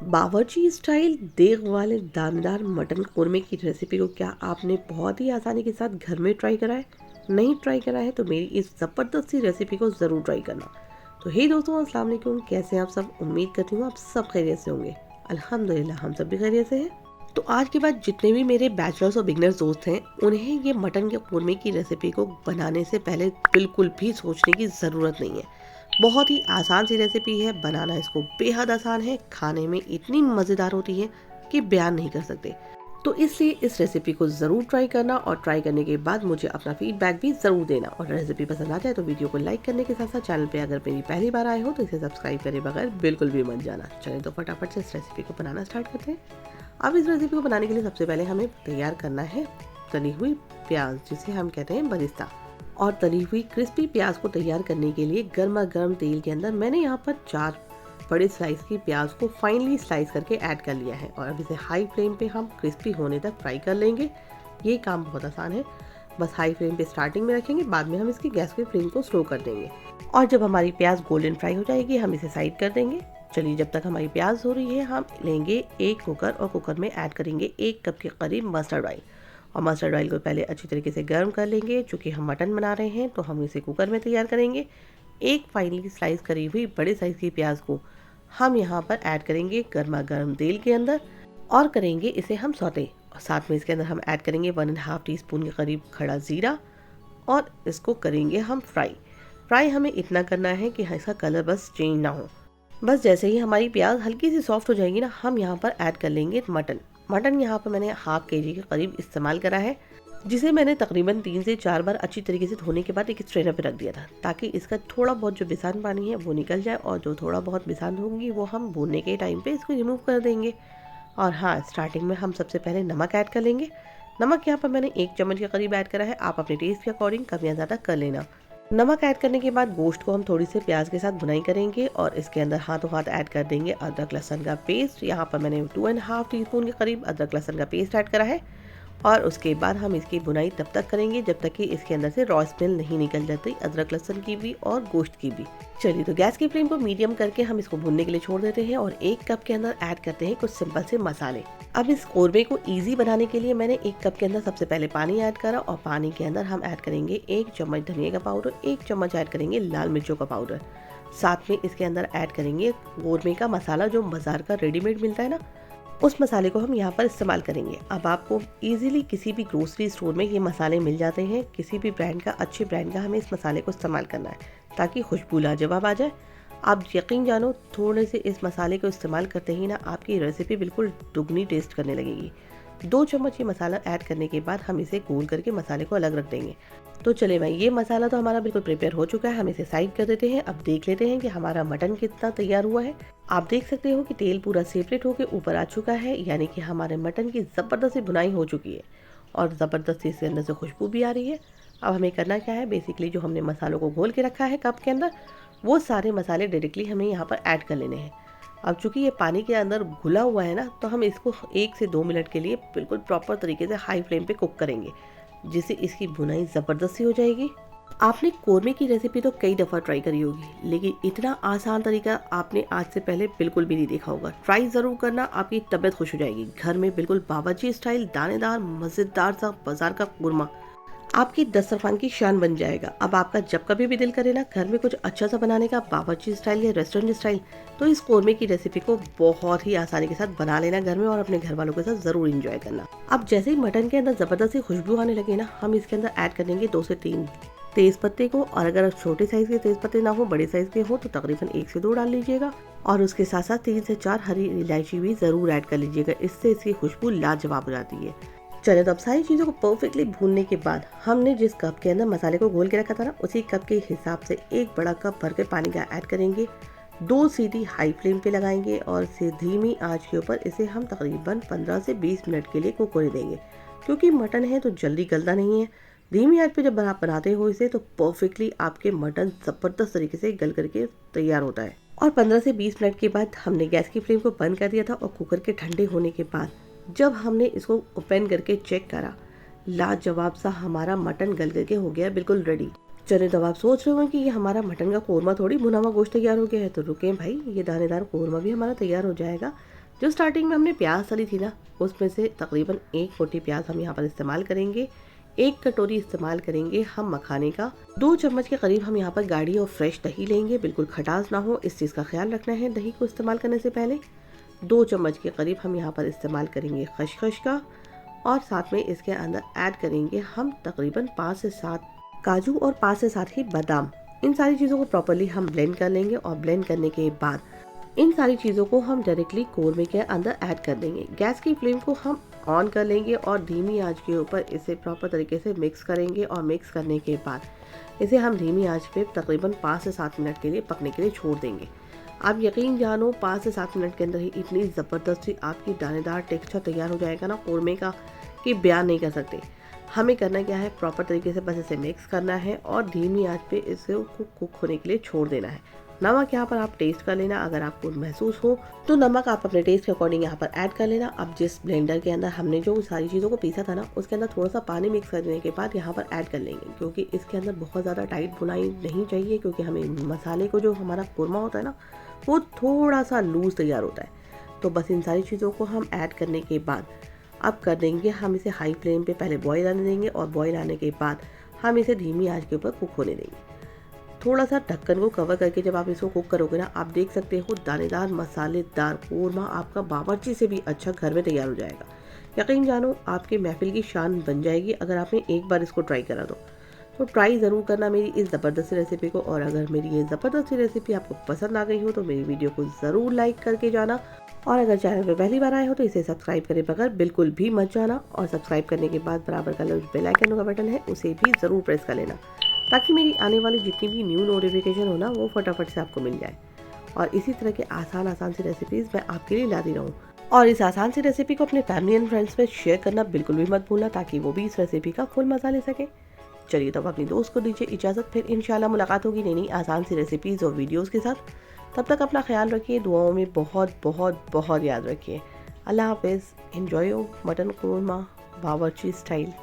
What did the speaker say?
बावर्ची स्टाइल देग वाले दानेदार मटन कोरमे की रेसिपी को क्या आपने बहुत ही आसानी के साथ घर में ट्राई करा है? नहीं ट्राई करा है तो मेरी इस ज़बरदस्त सी रेसिपी को ज़रूर ट्राई करना। तो हे दोस्तों, अस्सलाम वालेकुम। कैसे हैं आप सब? उम्मीद करती हूँ आप सब खैरियत से होंगे। अल्हम्दुलिल्लाह हम सब भी खैरियत से हैं। तो आज के बाद जितने भी मेरे बैचलर्स और बिगनर्स दोस्त हैं, उन्हें ये मटन के कोरमे की रेसिपी को बनाने से पहले बिल्कुल भी सोचने की ज़रूरत नहीं है। बहुत ही आसान सी रेसिपी है, बनाना इसको बेहद आसान है, खाने में इतनी मज़ेदार होती है कि बयान नहीं कर सकते। तो इसलिए इस रेसिपी को ज़रूर ट्राई करना और ट्राई करने के बाद मुझे अपना फीडबैक भी ज़रूर देना। और रेसिपी पसंद आ जाए तो वीडियो को लाइक करने के साथ साथ चैनल पे अगर मेरी पहली बार आए हो तो इसे सब्सक्राइब करे बगैर बिल्कुल भी मत जाना। चलें तो फटाफट से इस रेसिपी को बनाना स्टार्ट करते हैं। अब इस रेसिपी को बनाने के लिए सबसे पहले हमें तैयार करना है तली हुई प्याज, जिसे हम कहते हैं बरिस्ता। और तली हुई क्रिस्पी प्याज को तैयार करने के लिए गर्मा गर्म तेल के अंदर मैंने यहाँ पर 4 बड़े स्लाइस की प्याज को फाइनली स्लाइस करके ऐड कर लिया है। और अब इसे हाई फ्लेम पे हम क्रिस्पी होने तक फ्राई कर लेंगे। ये काम बहुत आसान है, बस हाई फ्लेम पे स्टार्टिंग में रखेंगे, बाद में हम इसकी गैस की फ्लेम को स्लो कर देंगे। और जब हमारी प्याज गोल्डन फ्राई हो जाएगी हम इसे साइड कर देंगे। चलिए, जब तक हमारी प्याज हो रही है हम लेंगे एक कुकर और कुकर में ऐड करेंगे 1 कप के करीब मस्टर्ड ऑयल। और मस्टर्ड ऑयल को पहले अच्छी तरीके से गर्म कर लेंगे। चूँकि हम मटन बना रहे हैं तो हम इसे कुकर में तैयार करेंगे। एक फाइनली स्लाइस करी हुई बड़े साइज़ की प्याज को हम यहाँ पर ऐड करेंगे गर्मा गर्म तेल के अंदर और करेंगे इसे हम सौते। और साथ में इसके अंदर हम ऐड करेंगे 1.5 टीस्पून के करीब खड़ा ज़ीरा और इसको करेंगे हम फ्राई हमें इतना करना है कि इसका कलर बस चेंज ना हो। बस जैसे ही हमारी प्याज हल्की सी सॉफ्ट हो जाएगी ना, हम यहाँ पर ऐड कर लेंगे मटन यहाँ पर मैंने हाफ केजी के करीब इस्तेमाल करा है, जिसे मैंने तकरीबन 3 से 4 बार अच्छी तरीके से धोने के बाद एक स्ट्रेनर पे रख दिया था, ताकि इसका थोड़ा बहुत जो बिसान पानी है वो निकल जाए और जो थोड़ा बहुत बिसान होंगी वो हम भूनने के टाइम पे इसको रिमूव कर देंगे। और हाँ, स्टार्टिंग में हम सबसे पहले नमक ऐड कर लेंगे। नमक यहाँ पर मैंने 1 चम्मच के करीब ऐड करा है, आप अपने टेस्ट के अकॉर्डिंग कम या ज़्यादा कर लेना। नमक ऐड करने के बाद गोश्त को हम थोड़ी सी प्याज के साथ भुनाई करेंगे और इसके अंदर हाथों हाथ ऐड कर देंगे अदरक लहसुन का पेस्ट। यहाँ पर मैंने 2.5 टीस्पून के करीब अदरक लहसुन का पेस्ट ऐड करा है। और उसके बाद हम इसकी भुनाई तब तक करेंगे जब तक कि इसके अंदर से रॉ स्मेल नहीं निकल जाती, अदरक लहसुन की भी और गोश्त की भी। चलिए, तो गैस की फ्लेम को मीडियम करके हम इसको भूनने के लिए छोड़ देते हैं और 1 कप के अंदर ऐड करते हैं कुछ सिंपल से मसाले। अब इस कोरमे को इजी बनाने के लिए मैंने 1 कप के अंदर सबसे पहले पानी ऐड करा और पानी के अंदर हम ऐड करेंगे 1 चम्मच धनिया का पाउडर, 1 चम्मच ऐड करेंगे लाल मिर्चों का पाउडर। साथ में इसके अंदर ऐड करेंगे कोरमे का मसाला जो बाजार का रेडीमेड मिलता है ना, उस मसाले को हम यहाँ पर इस्तेमाल करेंगे। अब आपको इजीली किसी भी ग्रोसरी स्टोर में ये मसाले मिल जाते हैं। किसी भी ब्रांड का, अच्छे ब्रांड का हमें इस मसाले को इस्तेमाल करना है ताकि खुशबू लाजवाब आ जाए। आप यकीन जानो, थोड़े से इस मसाले को इस्तेमाल करते ही ना आपकी रेसिपी बिल्कुल दुगनी टेस्ट करने लगेगी। 2 चम्मच ये मसाला ऐड करने के बाद हम इसे गोल करके मसाले को अलग रख देंगे। तो चले भाई, ये मसाला तो हमारा बिल्कुल प्रिपेयर हो चुका है, हम इसे साइड कर देते हैं। अब देख लेते हैं कि हमारा मटन कितना तैयार हुआ है। आप देख सकते हो कि तेल पूरा सेपरेट होकर ऊपर आ चुका है, यानी कि हमारे मटन की ज़बरदस्ती भुनाई हो चुकी है और ज़बरदस्ती इसके अंदर से खुशबू भी आ रही है। अब हमें करना क्या है, बेसिकली जो हमने मसालों को घोल के रखा है कप के अंदर, वो सारे मसाले डायरेक्टली हमें यहाँ पर ऐड कर लेने हैं। अब चूंकि ये पानी के अंदर घुला हुआ है ना, तो हम इसको 1 से 2 मिनट के लिए बिल्कुल प्रॉपर तरीके से हाई फ्लेम पे कुक करेंगे, जिससे इसकी भुनाई ज़बरदस्ती हो जाएगी। आपने कोरमे की रेसिपी तो कई दफ़ा ट्राई करी होगी, लेकिन इतना आसान तरीका आपने आज से पहले बिल्कुल भी नहीं देखा होगा। ट्राई ज़रूर करना, आपकी तबीयत खुश हो जाएगी। घर में बिल्कुल बावर्ची स्टाइल दानेदार मज़ेदार सा बाजार का कोरमा आपकी दस्तरखान की शान बन जाएगा। अब आपका जब कभी भी दिल करे ना घर में कुछ अच्छा सा बनाने का, बावर्ची स्टाइल या रेस्टोरेंट स्टाइल, तो इस कोरमे की रेसिपी को बहुत ही आसानी के साथ बना लेना घर में और अपने घर वालों के साथ ज़रूर इंजॉय करना। अब जैसे ही मटन के अंदर ज़बरदस्ती खुशबू आने लगे ना, हम इसके अंदर ऐड कर देंगे 2 से 3 तेज़ पत्ते को। और अगर छोटे साइज़ के तेज़ पत्ते ना हो, बड़े साइज़ के हो, तो तकरीबन 1 से 2 डाल लीजिएगा। और उसके साथ साथ 3 से 4 हरी इलायची भी ज़रूर ऐड कर लीजिएगा, इससे इसकी खुशबू लाजवाब हो जाती है। चलिए, तो अब सारी चीज़ों को परफेक्टली भूनने के बाद हमने जिस कप के अंदर मसाले को घोल के रखा था ना, उसी कप के हिसाब से 1 बड़ा कप भर के पानी का ऐड करेंगे। 2 सीटी हाई फ्लेम पे लगाएंगे और इसे धीमी आंच के ऊपर इसे हम तकरीबन 15 से 20 मिनट के लिए कुक होने देंगे। क्योंकि मटन है तो जल्दी गलता नहीं है। धीमी आंच पे जब आप बनाते हो इसे, तो परफेक्टली आपके मटन ज़बरदस्त तरीके से गल करके तैयार होता है। और 15 से 20 मिनट के बाद हमने गैस की फ्लेम को बंद कर दिया था और कुकर के ठंडे होने के बाद जब हमने इसको ओपन करके चेक करा, लाजवाब सा हमारा मटन गल करके हो गया बिल्कुल रेडी। चलिए, तो आप सोच रहे हो कि ये हमारा मटन का कोरमा थोड़ी भुना हुआ गोश्त तैयार हो गया है, तो रुकें भाई, ये दानेदार कोरमा भी हमारा तैयार हो जाएगा। जो स्टार्टिंग में हमने प्याज तली थी ना, उसमें से तकरीबन 1 मोटी प्याज हम यहाँ पर इस्तेमाल करेंगे। 1 कटोरी इस्तेमाल करेंगे हम मखाने का। 2 चम्मच के करीब हम यहाँ पर गाढ़ी और फ्रेश दही लेंगे, बिल्कुल खटास ना हो, इस चीज़ का ख्याल रखना है दही को इस्तेमाल करने से पहले। 2 चम्मच के करीब हम यहाँ पर इस्तेमाल करेंगे खसखस का, और साथ में इसके अंदर ऐड करेंगे हम तकरीबन 5 से 7 काजू और 5 से 7 ही बादाम। इन सारी चीज़ों को प्रॉपर्ली हम ब्लेंड कर लेंगे, और ब्लेंड करने के बाद इन सारी चीज़ों को हम डायरेक्टली कौरमे के अंदर ऐड कर देंगे। गैस की फ्लेम को हम ऑन कर लेंगे और धीमी आंच के ऊपर इसे प्रॉपर तरीके से मिक्स करेंगे, और मिक्स करने के बाद इसे हम धीमी आंच पे तकरीबन 5 से 7 मिनट के लिए पकने के लिए छोड़ देंगे। आप यकीन जानो 5 से 7 मिनट के अंदर ही इतनी ज़बरदस्त सी आपकी दानेदार टेक्सचर तैयार हो जाएगा ना कौरमे का, कि बयान नहीं कर सकते। हमें करना क्या है, प्रॉपर तरीके से बस इसे मिक्स करना है और धीमी आंच पे इसे कुक होने के लिए छोड़ देना है। नमक यहाँ पर आप टेस्ट कर लेना, अगर आपको महसूस हो तो नमक आप अपने टेस्ट के अकॉर्डिंग यहाँ पर ऐड कर लेना। अब जिस ब्लेंडर के अंदर हमने जो सारी चीज़ों को पीसा था ना, उसके अंदर थोड़ा सा पानी मिक्स करने के बाद यहाँ पर ऐड कर लेंगे, क्योंकि इसके अंदर बहुत ज़्यादा टाइट बुनाई नहीं चाहिए, क्योंकि हमें मसाले को जो हमारा कुरमा होता है ना, वो थोड़ा सा लूज़ तैयार होता है। तो बस इन सारी चीज़ों को हम ऐड करने के बाद अब कर देंगे हम इसे हाई फ्लेम पे पहले बॉईल आने देंगे, और बॉईल आने के बाद हम इसे धीमी आंच के ऊपर कुक होने देंगे। थोड़ा सा ढक्कन को कवर करके जब आप इसको कुक करोगे ना, आप देख सकते हो दानेदार मसालेदार कौरमा आपका बावर्ची से भी अच्छा घर में तैयार हो जाएगा। यकीन जानो आपकी महफिल की शान बन जाएगी अगर आपने एक बार इसको ट्राई करा तो ट्राई ज़रूर करना मेरी इस ज़बरदस्त रेसिपी को। और अगर मेरी ये ज़बरदस्त रेसिपी आपको पसंद आ गई हो तो मेरी वीडियो को ज़रूर लाइक करके जाना, और अगर चैनल पर पहली बार आए हो तो इसे सब्सक्राइब करे बगैर बिल्कुल भी मत जाना, और सब्सक्राइब करने के बाद बराबर का जो बेल आइकन का बटन है उसे भी ज़रूर प्रेस कर लेना, ताकि मेरी आने वाली जितनी भी न्यू नोटिफिकेशन हो ना, वो फटाफट से आपको मिल जाए। और इसी तरह के आसान सी रेसिपीज़ मैं आपके लिए लाती रहूँ। और इस आसान सी रेसिपी को अपने फैमिली एंड फ्रेंड्स में शेयर करना बिल्कुल भी मत भूलना, ताकि वो भी इस रेसिपी का फुल मज़ा ले सके। चलिए तो अब अपनी दोस्त को दीजिए इजाज़त, फिर इंशाल्लाह मुलाकात होगी नई आसान सी रेसिपीज़ और वीडियोज़ के साथ। तब तक अपना ख्याल रखिए, दुआओं में बहुत बहुत बहुत याद रखिए। अल्लाह हाफिज़। एंजॉय योर मटन कौरमा बावर्ची स्टाइल।